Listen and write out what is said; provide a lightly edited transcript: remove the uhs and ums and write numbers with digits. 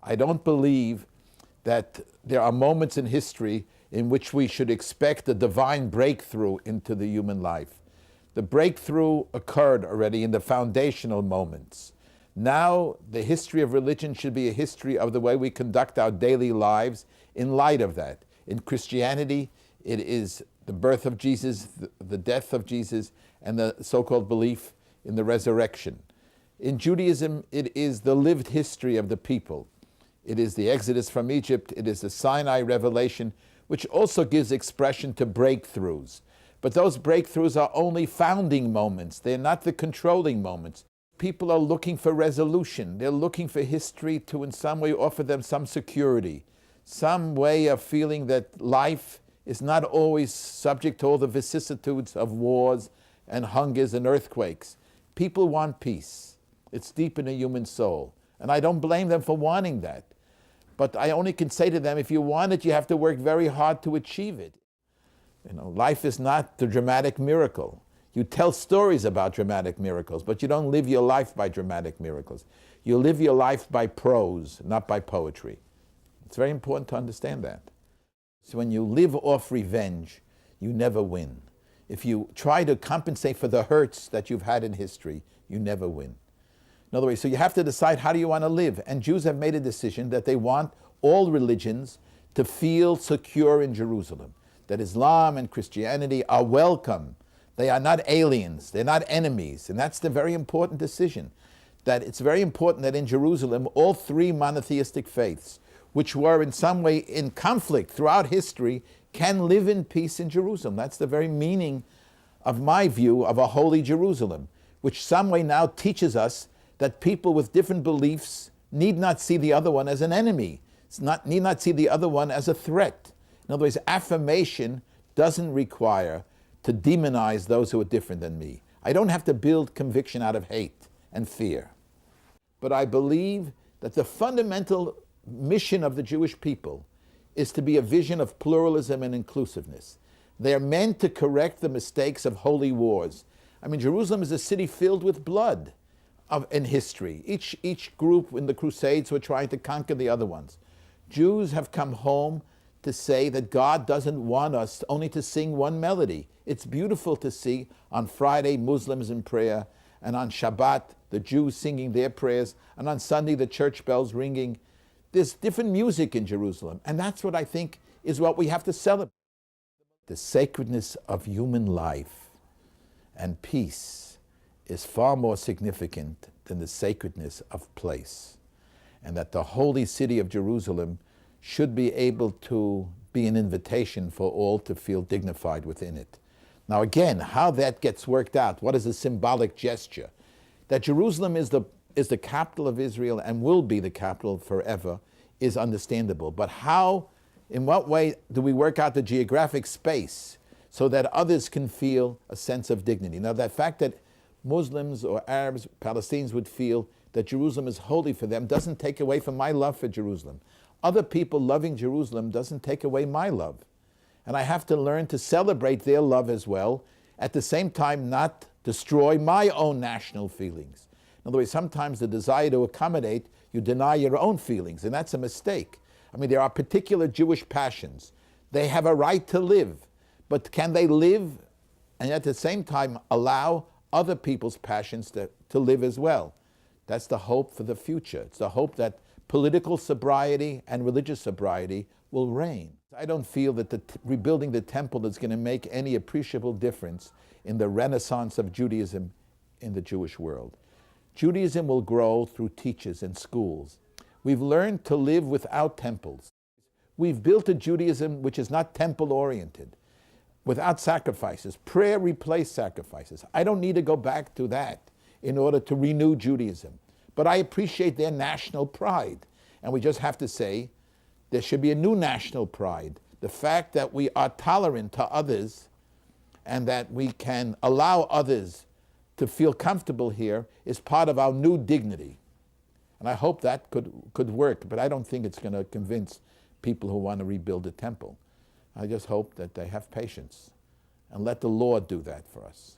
I don't believe that there are moments in history in which we should expect a divine breakthrough into the human life. The breakthrough occurred already in the foundational moments. Now, the history of religion should be a history of the way we conduct our daily lives in light of that. In Christianity, it is the birth of Jesus, the death of Jesus, and the so-called belief in the resurrection. In Judaism, it is the lived history of the people. It is the Exodus from Egypt. It is the Sinai revelation, which also gives expression to breakthroughs. But those breakthroughs are only founding moments. They're not the controlling moments. People are looking for resolution. They're looking for history to in some way offer them some security, some way of feeling that life is not always subject to all the vicissitudes of wars and hungers and earthquakes. People want peace. It's deep in the human soul. And I don't blame them for wanting that. But I only can say to them, if you want it, you have to work very hard to achieve it. Life is not the dramatic miracle. You tell stories about dramatic miracles, but you don't live your life by dramatic miracles. You live your life by prose, not by poetry. It's very important to understand that. So when you live off revenge, you never win. If you try to compensate for the hurts that you've had in history, you never win. In other words, so you have to decide, how do you want to live? And Jews have made a decision that they want all religions to feel secure in Jerusalem, that Islam and Christianity are welcome. They are not aliens. They're not enemies. And that's the very important decision, that it's very important that in Jerusalem, all three monotheistic faiths, which were in some way in conflict throughout history, can live in peace in Jerusalem. That's the very meaning of my view of a holy Jerusalem, which some way now teaches us that people with different beliefs need not see the other one as an enemy, need not see the other one as a threat. In other words, affirmation doesn't require to demonize those who are different than me. I don't have to build conviction out of hate and fear. But I believe that the fundamental mission of the Jewish people is to be a vision of pluralism and inclusiveness. They are meant to correct the mistakes of holy wars. I mean, Jerusalem is a city filled with blood in history. Each group in the Crusades were trying to conquer the other ones. Jews have come home to say that God doesn't want us only to sing one melody. It's beautiful to see on Friday Muslims in prayer, and on Shabbat the Jews singing their prayers, and on Sunday the church bells ringing. There's different music in Jerusalem, and that's what I think is what we have to celebrate. The sacredness of human life and peace is far more significant than the sacredness of place, and that the holy city of Jerusalem should be able to be an invitation for all to feel dignified within it. Now again, how that gets worked out, what is a symbolic gesture? That Jerusalem is the capital of Israel and will be the capital forever is understandable. But how, in what way do we work out the geographic space so that others can feel a sense of dignity? Now, that fact that Muslims or Arabs, Palestinians would feel that Jerusalem is holy for them doesn't take away from my love for Jerusalem. Other people loving Jerusalem doesn't take away my love. And I have to learn to celebrate their love as well, at the same time not destroy my own national feelings. In other words, sometimes the desire to accommodate, you deny your own feelings, and that's a mistake. I mean, there are particular Jewish passions. They have a right to live, but can they live and at the same time allow other people's passions to live as well? That's the hope for the future. It's the hope that political sobriety and religious sobriety will reign. I don't feel that rebuilding the temple is going to make any appreciable difference in the renaissance of Judaism in the Jewish world. Judaism will grow through teachers and schools. We've learned to live without temples. We've built a Judaism which is not temple-oriented, without sacrifices. Prayer replaced sacrifices. I don't need to go back to that in order to renew Judaism. But I appreciate their national pride. And we just have to say, there should be a new national pride. The fact that we are tolerant to others and that we can allow others to feel comfortable here is part of our new dignity. And I hope that could work, but I don't think it's going to convince people who want to rebuild the temple. I just hope that they have patience and let the Lord do that for us.